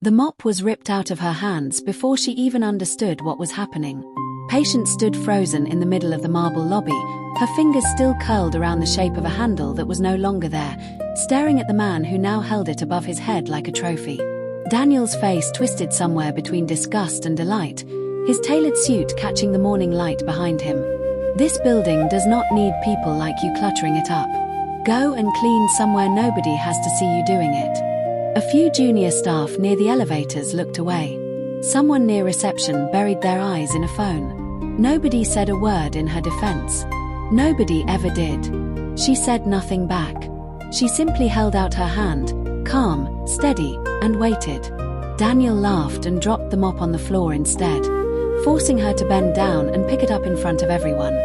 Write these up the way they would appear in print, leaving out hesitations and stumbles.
The mop was ripped out of her hands before she even understood what was happening. Patience stood frozen in the middle of the marble lobby, her fingers still curled around the shape of a handle that was no longer there, staring at the man who now held it above his head like a trophy. Daniel's face twisted somewhere between disgust and delight, his tailored suit catching the morning light behind him. This building does not need people like you cluttering it up. Go and clean somewhere nobody has to see you doing it. A few junior staff near the elevators looked away. Someone near reception buried their eyes in a phone. Nobody said a word in her defense. Nobody ever did. She said nothing back. She simply held out her hand, calm, steady, and waited. Daniel laughed and dropped the mop on the floor instead, forcing her to bend down and pick it up in front of everyone.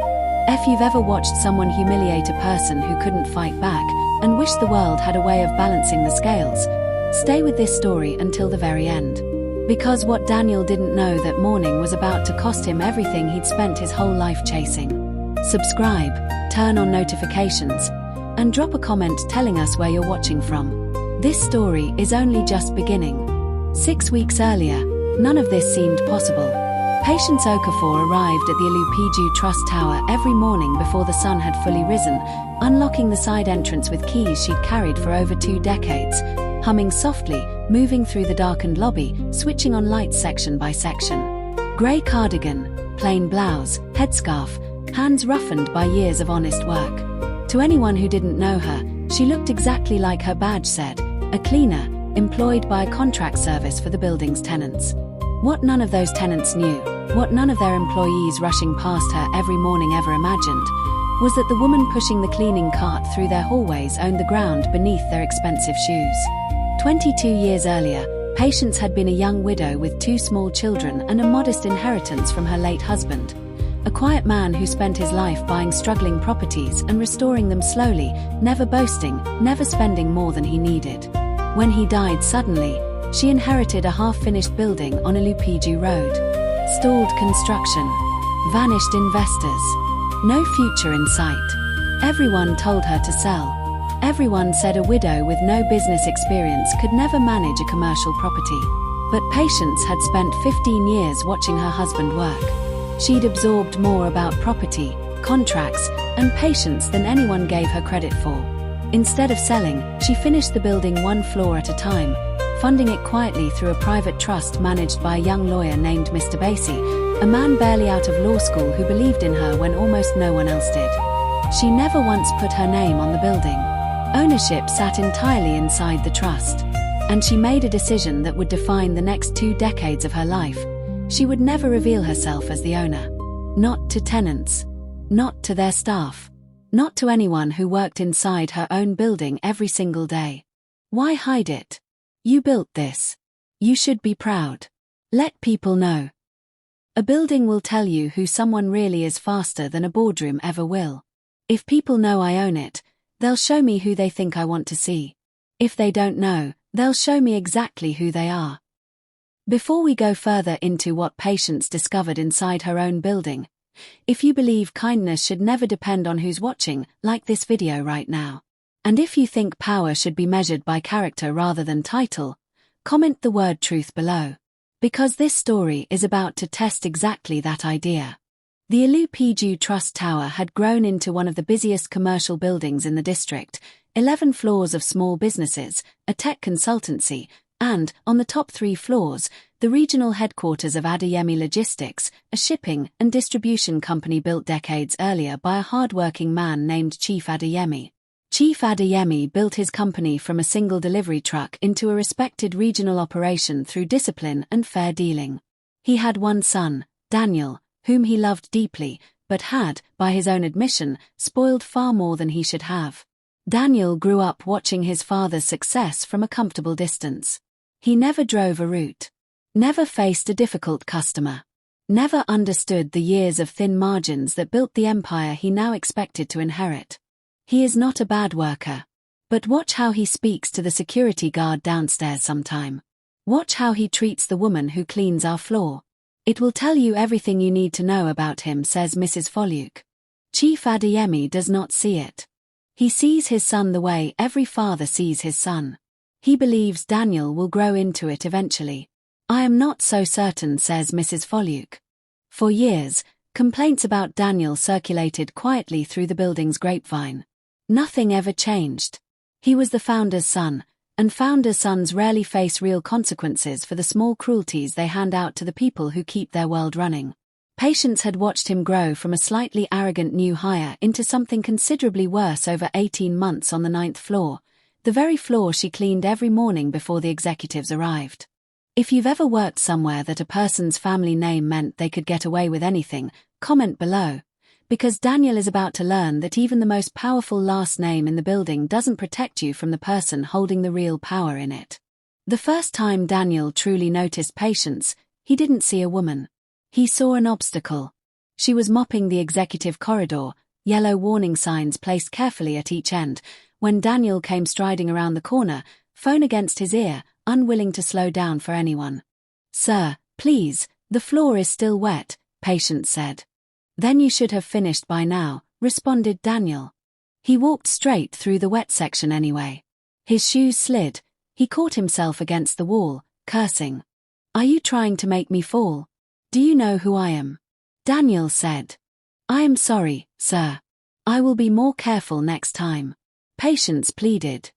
If you've ever watched someone humiliate a person who couldn't fight back and wish the world had a way of balancing the scales, stay with this story until the very end. Because what Daniel didn't know that morning was about to cost him everything he'd spent his whole life chasing. Subscribe, turn on notifications, and drop a comment telling us where you're watching from. This story is only just beginning. 6 weeks earlier, none of this seemed possible. Patience Okafor arrived at the Ilupeju Trust Tower every morning before the sun had fully risen, unlocking the side entrance with keys she'd carried for over 2 decades, humming softly, moving through the darkened lobby, switching on lights section by section. Grey cardigan, plain blouse, headscarf, hands roughened by years of honest work. To anyone who didn't know her, she looked exactly like her badge said, a cleaner, employed by a contract service for the building's tenants. What none of those tenants knew, what none of their employees rushing past her every morning ever imagined, was that the woman pushing the cleaning cart through their hallways owned the ground beneath their expensive shoes. 22 years earlier, Patience had been a young widow with 2 small children and a modest inheritance from her late husband. A quiet man who spent his life buying struggling properties and restoring them slowly, never boasting, never spending more than he needed. When he died suddenly, she inherited a half-finished building on Ilupeju Road. Stalled construction. Vanished investors. No future in sight. Everyone told her to sell. Everyone said a widow with no business experience could never manage a commercial property. But Patience had spent 15 years watching her husband work. She'd absorbed more about property, contracts, and patience than anyone gave her credit for. Instead of selling, she finished the building 1 floor at a time, funding it quietly through a private trust managed by a young lawyer named Mr. Basie, a man barely out of law school who believed in her when almost no one else did. She never once put her name on the building. Ownership sat entirely inside the trust. And she made a decision that would define the next 2 decades of her life. She would never reveal herself as the owner. Not to tenants. Not to their staff. Not to anyone who worked inside her own building every single day. Why hide it? You built this. You should be proud. Let people know. A building will tell you who someone really is faster than a boardroom ever will. If people know I own it, they'll show me who they think I want to see. If they don't know, they'll show me exactly who they are. Before we go further into what Patience discovered inside her own building, if you believe kindness should never depend on who's watching, like this video right now. And if you think power should be measured by character rather than title, comment the word truth below. Because this story is about to test exactly that idea. The Ilupeju Trust Tower had grown into one of the busiest commercial buildings in the district, 11 floors of small businesses, a tech consultancy, and, on the top 3 floors, the regional headquarters of Adeyemi Logistics, a shipping and distribution company built decades earlier by a hard-working man named Chief Adeyemi. Chief Adeyemi built his company from a single delivery truck into a respected regional operation through discipline and fair dealing. He had 1 son, Daniel, whom he loved deeply, but had, by his own admission, spoiled far more than he should have. Daniel grew up watching his father's success from a comfortable distance. He never drove a route. Never faced a difficult customer. Never understood the years of thin margins that built the empire he now expected to inherit. He is not a bad worker. But watch how he speaks to the security guard downstairs sometime. Watch how he treats the woman who cleans our floor. It will tell you everything you need to know about him, says Mrs. Folktales. Chief Adeyemi does not see it. He sees his son the way every father sees his son. He believes Daniel will grow into it eventually. I am not so certain, says Mrs. Foluk. For years, complaints about Daniel circulated quietly through the building's grapevine. Nothing ever changed. He was the founder's son, and founders' sons rarely face real consequences for the small cruelties they hand out to the people who keep their world running. Patience had watched him grow from a slightly arrogant new hire into something considerably worse over 18 months on the 9th floor, the very floor she cleaned every morning before the executives arrived. If you've ever worked somewhere that a person's family name meant they could get away with anything, comment below, because Daniel is about to learn that even the most powerful last name in the building doesn't protect you from the person holding the real power in it. The first time Daniel truly noticed Patience, he didn't see a woman. He saw an obstacle. She was mopping the executive corridor, yellow warning signs placed carefully at each end, when Daniel came striding around the corner, phone against his ear, unwilling to slow down for anyone. "Sir, please, the floor is still wet," Patience said. "Then you should have finished by now," responded Daniel. He walked straight through the wet section anyway. His shoes slid. He caught himself against the wall, cursing. "Are you trying to make me fall? Do you know who I am?" Daniel said. "I am sorry, sir. I will be more careful next time." Patience pleaded.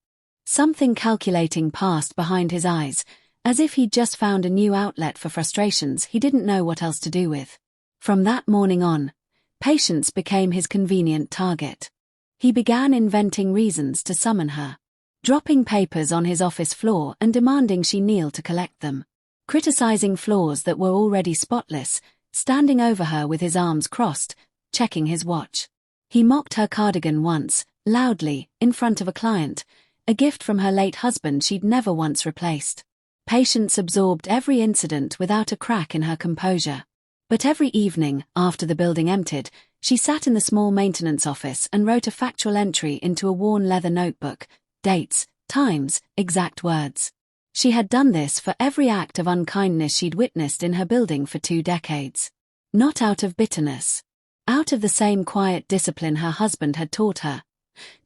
Something calculating passed behind his eyes, as if he'd just found a new outlet for frustrations he didn't know what else to do with. From that morning on, Patience became his convenient target. He began inventing reasons to summon her, dropping papers on his office floor and demanding she kneel to collect them, criticizing floors that were already spotless, standing over her with his arms crossed, checking his watch. He mocked her cardigan once, loudly, in front of a client, a gift from her late husband she'd never once replaced. Patience absorbed every incident without a crack in her composure. But every evening, after the building emptied, she sat in the small maintenance office and wrote a factual entry into a worn leather notebook, dates, times, exact words. She had done this for every act of unkindness she'd witnessed in her building for 2 decades. Not out of bitterness. Out of the same quiet discipline her husband had taught her.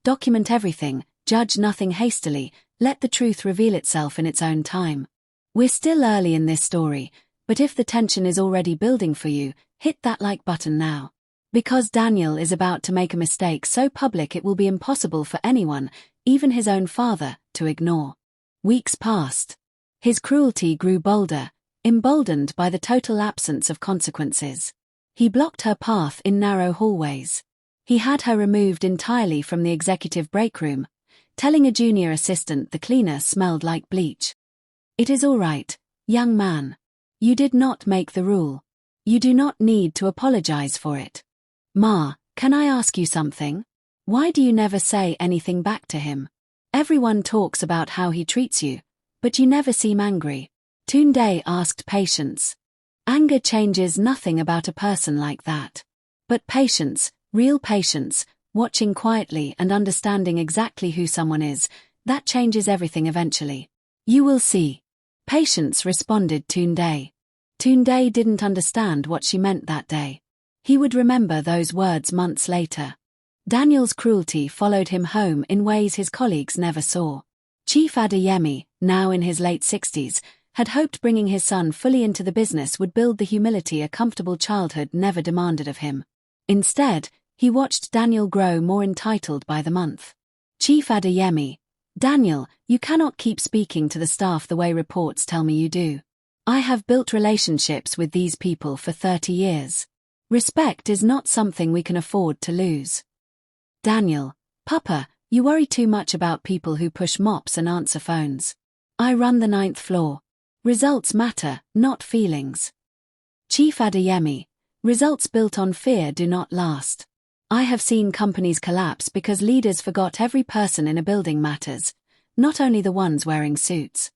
Document everything, judge nothing hastily, let the truth reveal itself in its own time. We're still early in this story, but if the tension is already building for you, hit that like button now. Because Daniel is about to make a mistake so public it will be impossible for anyone, even his own father, to ignore. Weeks passed. His cruelty grew bolder, emboldened by the total absence of consequences. He blocked her path in narrow hallways. He had her removed entirely from the executive break room, telling a junior assistant the cleaner smelled like bleach. "It is all right, young man. You did not make the rule. You do not need to apologize for it." "Ma, can I ask you something? Why do you never say anything back to him? Everyone talks about how he treats you, but you never seem angry." Tunde asked Patience. Anger changes nothing about a person like that. But patience, real patience, watching quietly and understanding exactly who someone is, that changes everything eventually. "You will see." Patience responded Tunde. Tunde didn't understand what she meant that day. He would remember those words months later. Daniel's cruelty followed him home in ways his colleagues never saw. Chief Adeyemi, now in his late 60s, had hoped bringing his son fully into the business would build the humility a comfortable childhood never demanded of him. Instead, he watched Daniel grow more entitled by the month. Chief Adeyemi: "Daniel, you cannot keep speaking to the staff the way reports tell me you do. I have built relationships with these people for 30 years. Respect is not something we can afford to lose." Daniel: "Papa, you worry too much about people who push mops and answer phones. I run the 9th floor. Results matter, not feelings." Chief Adeyemi: "Results built on fear do not last. I have seen companies collapse because leaders forgot every person in a building matters, not only the ones wearing suits."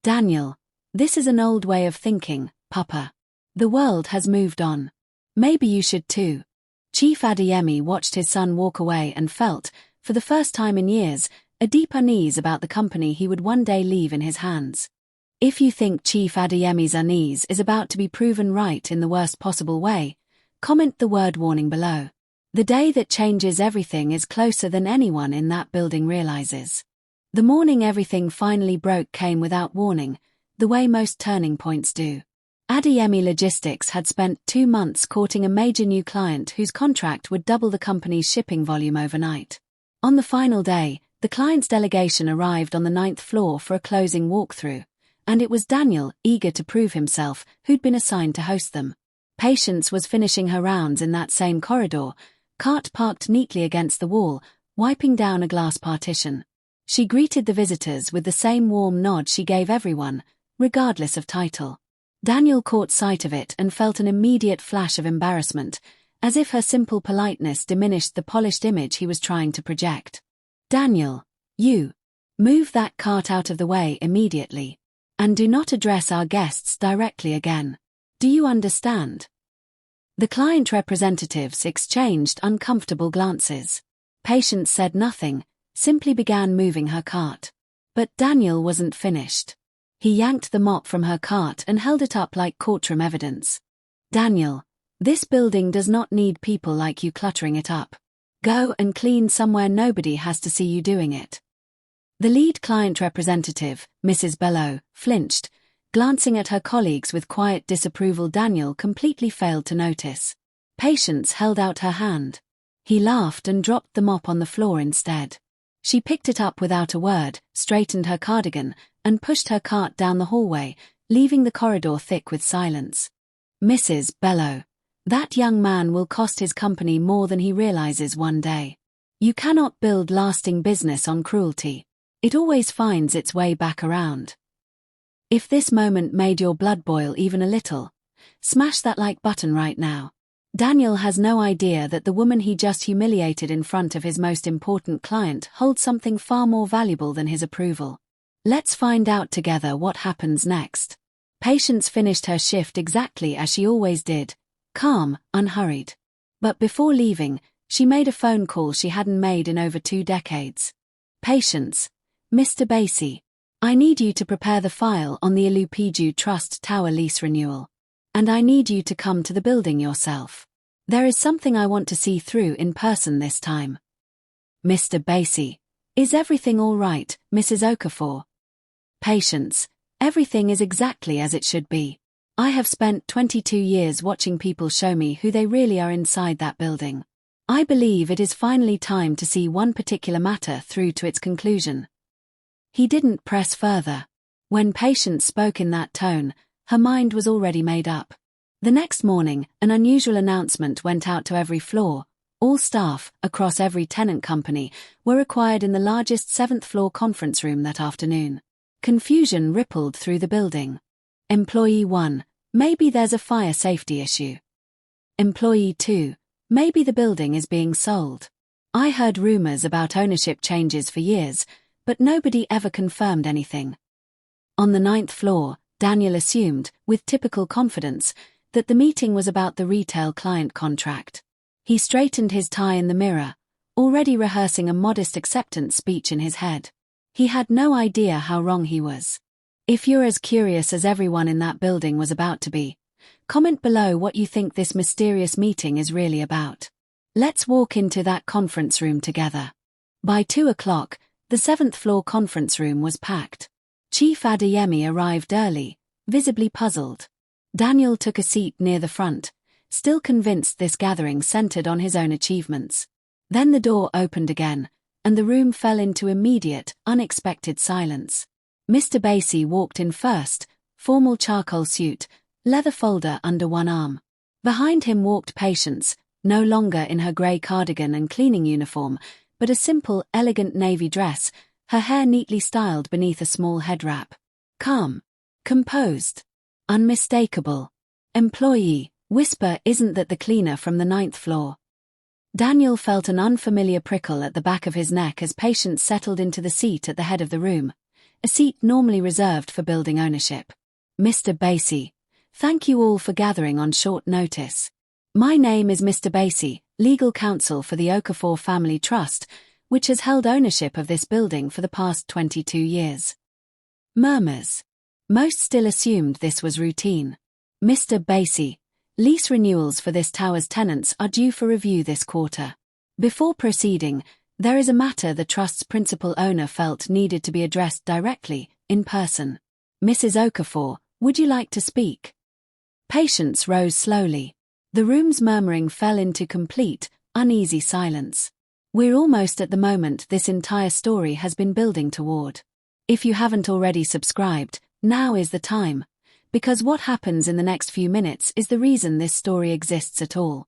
Daniel: "This is an old way of thinking, Papa. The world has moved on. Maybe you should too." Chief Adeyemi watched his son walk away and felt, for the first time in years, a deep unease about the company he would one day leave in his hands. If you think Chief Adeyemi's unease is about to be proven right in the worst possible way, comment the word warning below. The day that changes everything is closer than anyone in that building realizes. The morning everything finally broke came without warning, the way most turning points do. Adeyemi Logistics had spent 2 months courting a major new client whose contract would double the company's shipping volume overnight. On the final day, the client's delegation arrived on the 9th floor for a closing walkthrough, and it was Daniel, eager to prove himself, who'd been assigned to host them. Patience was finishing her rounds in that same corridor, cart parked neatly against the wall, wiping down a glass partition. She greeted the visitors with the same warm nod she gave everyone, regardless of title. Daniel caught sight of it and felt an immediate flash of embarrassment, as if her simple politeness diminished the polished image he was trying to project. "Daniel, you. Move that cart out of the way immediately. And do not address our guests directly again. Do you understand?" The client representatives exchanged uncomfortable glances. Patience said nothing, simply began moving her cart. But Daniel wasn't finished. He yanked the mop from her cart and held it up like courtroom evidence. "Daniel, this building does not need people like you cluttering it up. Go and clean somewhere nobody has to see you doing it." The lead client representative, Mrs. Bello, flinched, glancing at her colleagues with quiet disapproval Daniel completely failed to notice. Patience held out her hand. He laughed and dropped the mop on the floor instead. She picked it up without a word, straightened her cardigan, and pushed her cart down the hallway, leaving the corridor thick with silence. "Mrs. Bello, that young man will cost his company more than he realizes one day. You cannot build lasting business on cruelty. It always finds its way back around." If this moment made your blood boil even a little, smash that like button right now. Daniel has no idea that the woman he just humiliated in front of his most important client holds something far more valuable than his approval. Let's find out together what happens next. Patience finished her shift exactly as she always did, calm, unhurried. But before leaving, she made a phone call she hadn't made in over 2 decades. "Patience, Mr. Basie. I need you to prepare the file on the Ilupeju Trust Tower lease renewal. And I need you to come to the building yourself. There is something I want to see through in person this time." "Mr. Basie, is everything all right, Mrs. Okafor?" "Patience, everything is exactly as it should be. I have spent 22 years watching people show me who they really are inside that building. I believe it is finally time to see one particular matter through to its conclusion." He didn't press further. When Patience spoke in that tone, her mind was already made up. The next morning, an unusual announcement went out to every floor. All staff, across every tenant company, were required in the largest 7th floor conference room that afternoon. Confusion rippled through the building. Employee 1, maybe there's a fire safety issue. Employee 2, maybe the building is being sold. I heard rumors about ownership changes for years, but nobody ever confirmed anything. On the 9th floor, Daniel assumed, with typical confidence, that the meeting was about the retail client contract. He straightened his tie in the mirror, already rehearsing a modest acceptance speech in his head. He had no idea how wrong he was. If you're as curious as everyone in that building was about to be, comment below what you think this mysterious meeting is really about. Let's walk into that conference room together. By 2 o'clock, the 7th floor conference room was packed. Chief Adeyemi arrived early, visibly puzzled. Daniel took a seat near the front, still convinced this gathering centered on his own achievements. Then the door opened again, and the room fell into immediate, unexpected silence. Mr. Basie walked in first, formal charcoal suit, leather folder under one arm. Behind him walked Patience, no longer in her grey cardigan and cleaning uniform, but a simple, elegant navy dress, her hair neatly styled beneath a small head wrap. Calm, composed, unmistakable. "Employee, whisper isn't that the cleaner from the 9th floor?" Daniel felt an unfamiliar prickle at the back of his neck as Patience settled into the seat at the head of the room, a seat normally reserved for building ownership. "Mr. Basie, thank you all for gathering on short notice. My name is Mr. Basie, legal counsel for the Okafor Family Trust, which has held ownership of this building for the past 22 years. Murmurs. Most still assumed this was routine. "Mr. Basie, lease renewals for this tower's tenants are due for review this quarter. Before proceeding, There is a matter the trust's principal owner felt needed to be addressed directly, in person. Mrs. Okafor, would you like to speak? Patience rose slowly. The room's murmuring fell into complete, uneasy silence. We're almost at the moment this entire story has been building toward. If you haven't already subscribed, now is the time. Because what happens in the next few minutes is the reason this story exists at all.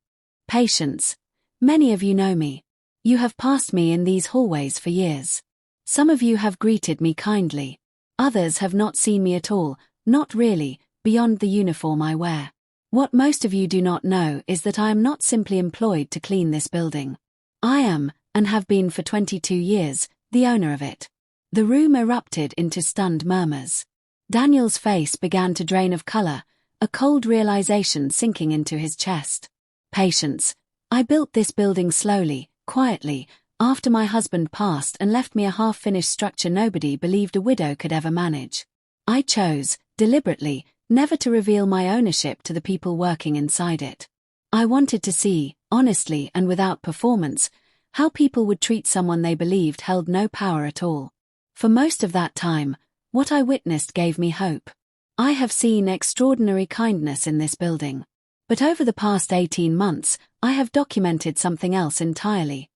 Patience. Many of you know me. You have passed me in these hallways for years. Some of you have greeted me kindly. Others have not seen me at all, not really, beyond the uniform I wear. What most of you do not know is that I am not simply employed to clean this building. I am, and have been for 22 years, the owner of it. The room erupted into stunned murmurs. Daniel's face began to drain of color, a cold realization sinking into his chest. Patience. I built this building slowly, quietly, after my husband passed and left me a half-finished structure nobody believed a widow could ever manage. I chose, deliberately, never to reveal my ownership to the people working inside it. I wanted to see, honestly and without performance, how people would treat someone they believed held no power at all. For most of that time, what I witnessed gave me hope. I have seen extraordinary kindness in this building. But over the past 18 months, I have documented something else entirely.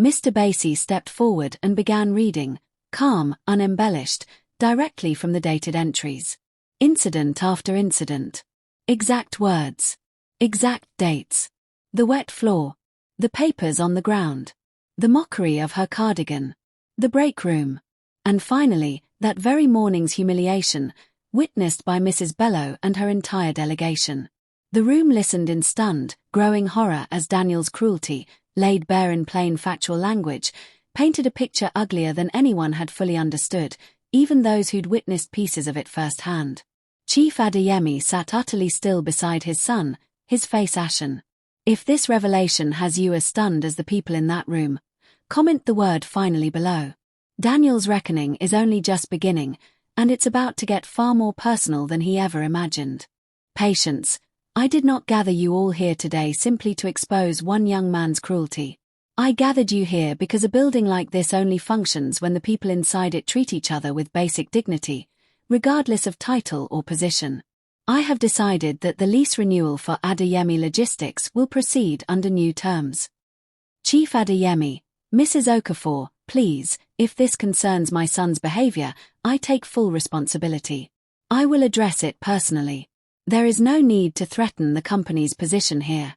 Mr. Basie stepped forward and began reading, calm, unembellished, directly from the dated entries. Incident after incident. Exact words. Exact dates. The wet floor. The papers on the ground. The mockery of her cardigan. The break room. And finally, that very morning's humiliation, witnessed by Mrs. Bellow and her entire delegation. The room listened in stunned, growing horror as Daniel's cruelty, laid bare in plain factual language, painted a picture uglier than anyone had fully understood, even those who'd witnessed pieces of it firsthand. Chief Adeyemi sat utterly still beside his son, his face ashen. If this revelation has you as stunned as the people in that room, comment the word finally below. Daniel's reckoning is only just beginning, and it's about to get far more personal than he ever imagined. Patience. I did not gather you all here today simply to expose one young man's cruelty. I gathered you here because a building like this only functions when the people inside it treat each other with basic dignity, regardless of title or position. I have decided that the lease renewal for Adeyemi Logistics will proceed under new terms. Chief Adeyemi, Mrs. Okafor, please, if this concerns my son's behavior, I take full responsibility. I will address it personally. There is no need to threaten the company's position here.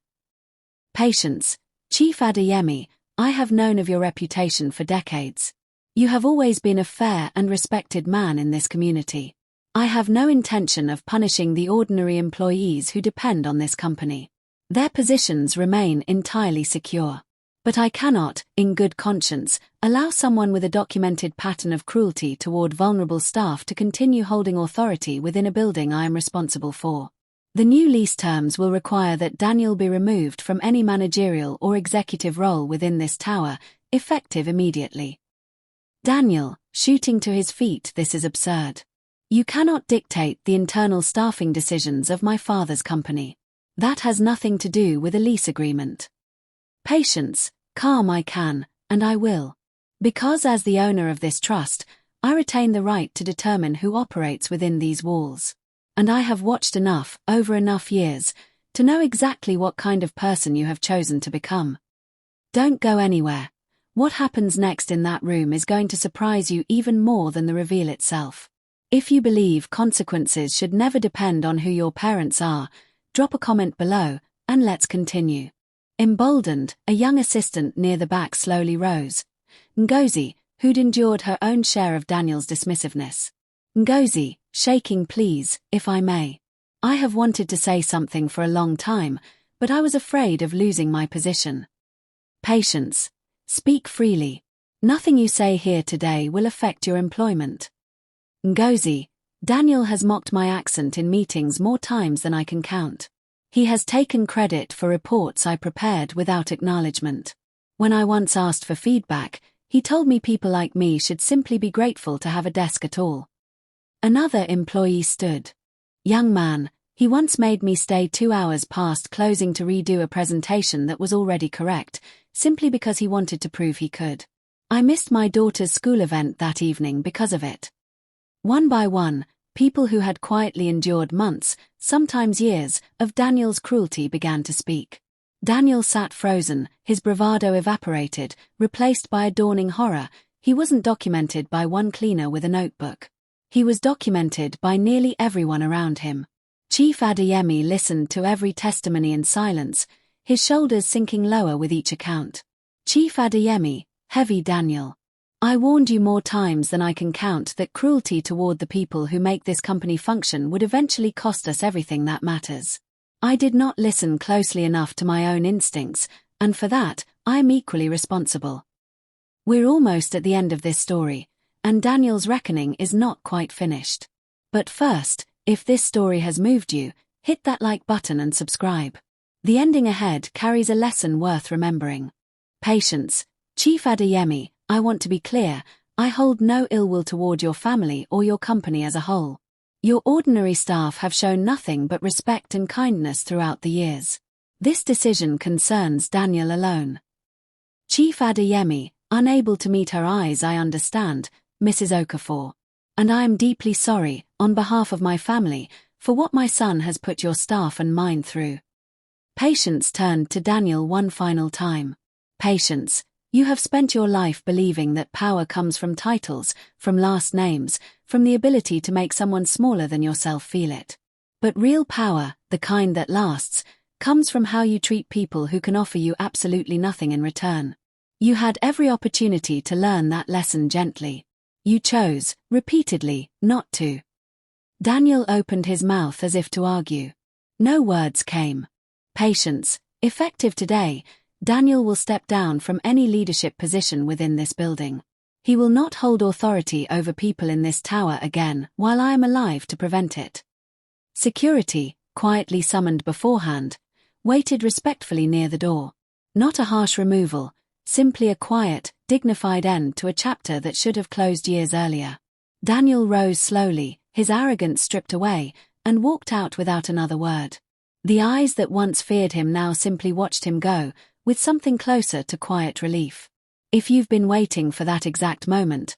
Patience. Chief Adeyemi, I have known of your reputation for decades. You have always been a fair and respected man in this community. I have no intention of punishing the ordinary employees who depend on this company. Their positions remain entirely secure. But I cannot, in good conscience, allow someone with a documented pattern of cruelty toward vulnerable staff to continue holding authority within a building I am responsible for. The new lease terms will require that Daniel be removed from any managerial or executive role within this tower, effective immediately. Daniel, shooting to his feet, this is absurd. You cannot dictate the internal staffing decisions of my father's company. That has nothing to do with a lease agreement. Patience. Calm I can, and I will. Because as the owner of this trust, I retain the right to determine who operates within these walls. And I have watched enough, over enough years, to know exactly what kind of person you have chosen to become. Don't go anywhere. What happens next in that room is going to surprise you even more than the reveal itself. If you believe consequences should never depend on who your parents are, drop a comment below, and let's continue. Emboldened, a young assistant near the back slowly rose. Ngozi, who'd endured her own share of Daniel's dismissiveness. Ngozi, shaking, please, if I may. I have wanted to say something for a long time, but I was afraid of losing my position. Patience. Speak freely. Nothing you say here today will affect your employment. Ngozi, Daniel has mocked my accent in meetings more times than I can count. He has taken credit for reports I prepared without acknowledgement. When I once asked for feedback, he told me people like me should simply be grateful to have a desk at all. Another employee stood. Young man, He once made me stay 2 hours past closing to redo a presentation that was already correct, simply because he wanted to prove he could. I missed my daughter's school event that evening because of it. One by one, people who had quietly endured months, sometimes years, of Daniel's cruelty began to speak. Daniel sat frozen, his bravado evaporated, replaced by a dawning horror. He wasn't documented by one cleaner with a notebook. He was documented by nearly everyone around him. Chief Adeyemi listened to every testimony in silence, his shoulders sinking lower with each account. Chief Adeyemi, heavy Daniel. I warned you more times than I can count that cruelty toward the people who make this company function would eventually cost us everything that matters. I did not listen closely enough to my own instincts, and for that, I am equally responsible. We're almost at the end of this story, and Daniel's reckoning is not quite finished. But first, if this story has moved you, hit that like button and subscribe. The ending ahead carries a lesson worth remembering. Patience. Chief Adeyemi, I want to be clear, I hold no ill will toward your family or your company as a whole. Your ordinary staff have shown nothing but respect and kindness throughout the years. This decision concerns Daniel alone. Chief Adeyemi, unable to meet her eyes, I understand, Mrs. Okafor. And I am deeply sorry, on behalf of my family, for what my son has put your staff and mine through. Patience turned to Daniel one final time. Patience, you have spent your life believing that power comes from titles, from last names, from the ability to make someone smaller than yourself feel it. But real power, the kind that lasts, comes from how you treat people who can offer you absolutely nothing in return. You had every opportunity to learn that lesson gently. You chose, repeatedly, not to. Daniel opened his mouth as if to argue. No words came. Patience, effective today, Daniel will step down from any leadership position within this building. He will not hold authority over people in this tower again while I am alive to prevent it. Security, quietly summoned beforehand, waited respectfully near the door. Not a harsh removal, simply a quiet, dignified end to a chapter that should have closed years earlier. Daniel rose slowly, his arrogance stripped away, and walked out without another word. The eyes that once feared him now simply watched him go, with something closer to quiet relief. If you've been waiting for that exact moment,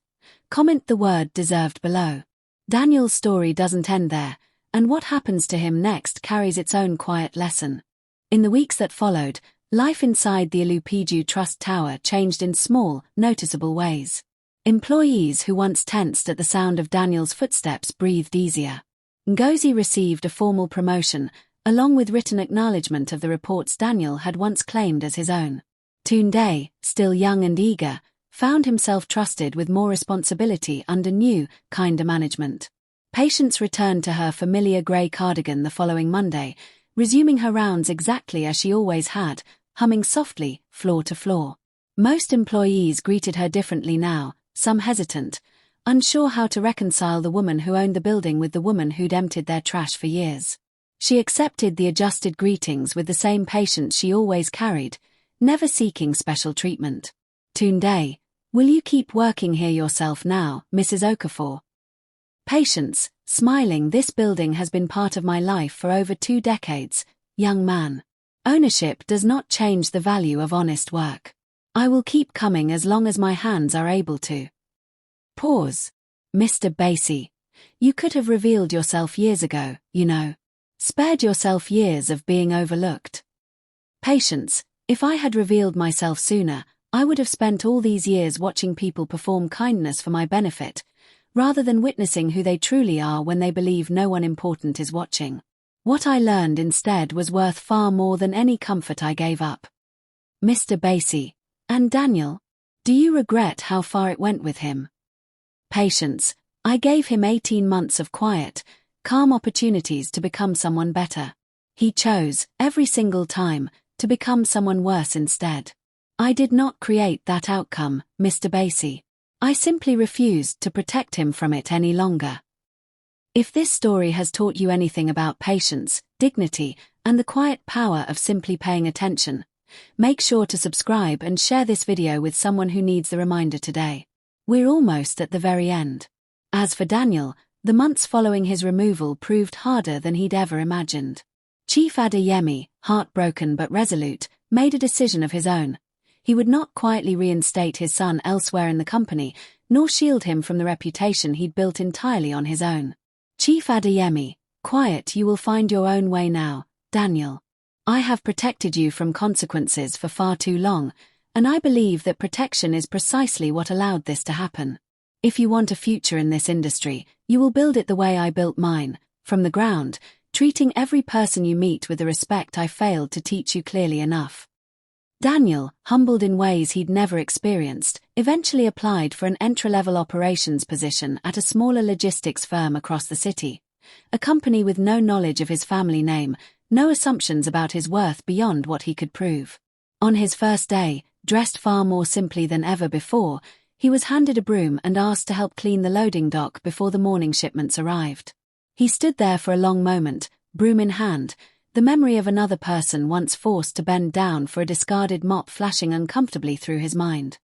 comment the word deserved below. Daniel's story doesn't end there, and what happens to him next carries its own quiet lesson. In the weeks that followed, life inside the Ilupeju Trust Tower changed in small, noticeable ways. Employees who once tensed at the sound of Daniel's footsteps breathed easier. Ngozi received a formal promotion, along with written acknowledgement of the reports Daniel had once claimed as his own. Tunde, still young and eager, found himself trusted with more responsibility under new, kinder management. Patience returned to her familiar grey cardigan the following Monday, resuming her rounds exactly as she always had, humming softly, floor to floor. Most employees greeted her differently now, some hesitant, unsure how to reconcile the woman who owned the building with the woman who'd emptied their trash for years. She accepted the adjusted greetings with the same patience she always carried, never seeking special treatment. Tunde, will you keep working here yourself now, Mrs. Okafor? Patience, smiling, this building has been part of my life for over 2 decades, young man. Ownership does not change the value of honest work. I will keep coming as long as my hands are able to. Pause. Mr. Basie, you could have revealed yourself years ago, you know. Spared yourself years of being overlooked. Patience, if I had revealed myself sooner, I would have spent all these years watching people perform kindness for my benefit, rather than witnessing who they truly are when they believe no one important is watching. What I learned instead was worth far more than any comfort I gave up. Mr. Basie, and Daniel, do you regret how far it went with him? Patience, I gave him 18 months of quiet, calm opportunities to become someone better. He chose, every single time, to become someone worse instead. I did not create that outcome, Mr. Basie. I simply refused to protect him from it any longer. If this story has taught you anything about patience, dignity, and the quiet power of simply paying attention, make sure to subscribe and share this video with someone who needs the reminder today. We're almost at the very end. As for Daniel, The months following his removal proved harder than he'd ever imagined. Chief Adeyemi, heartbroken but resolute, made a decision of his own. He would not quietly reinstate his son elsewhere in the company, nor shield him from the reputation he'd built entirely on his own. Chief Adeyemi, quiet, you will find your own way now, Daniel. I have protected you from consequences for far too long, and I believe that protection is precisely what allowed this to happen. If you want a future in this industry, you will build it the way I built mine, from the ground, treating every person you meet with the respect I failed to teach you clearly enough. Daniel, humbled in ways he'd never experienced, eventually applied for an entry-level operations position at a smaller logistics firm across the city. A company with no knowledge of his family name, no assumptions about his worth beyond what he could prove. On his first day, dressed far more simply than ever before, he was handed a broom and asked to help clean the loading dock before the morning shipments arrived. He stood there for a long moment, broom in hand, the memory of another person once forced to bend down for a discarded mop flashing uncomfortably through his mind.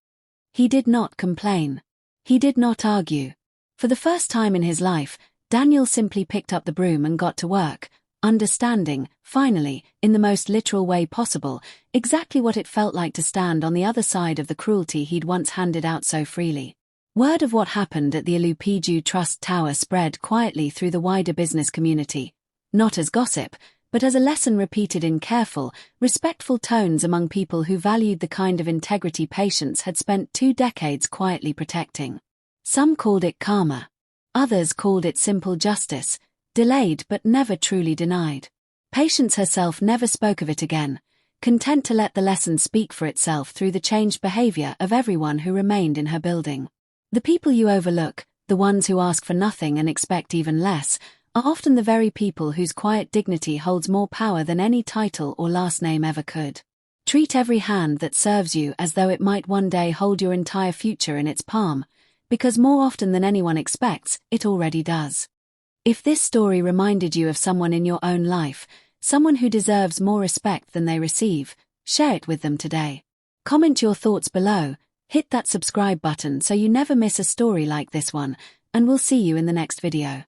He did not complain. He did not argue. For the first time in his life, Daniel simply picked up the broom and got to work, understanding, finally, in the most literal way possible, exactly what it felt like to stand on the other side of the cruelty he'd once handed out so freely. Word of what happened at the Ilupeju Trust Tower spread quietly through the wider business community, not as gossip, but as a lesson repeated in careful, respectful tones among people who valued the kind of integrity patients had spent 2 decades quietly protecting. Some called it karma. Others called it simple justice, delayed but never truly denied. Patience herself never spoke of it again, content to let the lesson speak for itself through the changed behavior of everyone who remained in her building. The people you overlook, the ones who ask for nothing and expect even less, are often the very people whose quiet dignity holds more power than any title or last name ever could. Treat every hand that serves you as though it might one day hold your entire future in its palm, because more often than anyone expects, it already does. If this story reminded you of someone in your own life, someone who deserves more respect than they receive, share it with them today. Comment your thoughts below, hit that subscribe button so you never miss a story like this one, and we'll see you in the next video.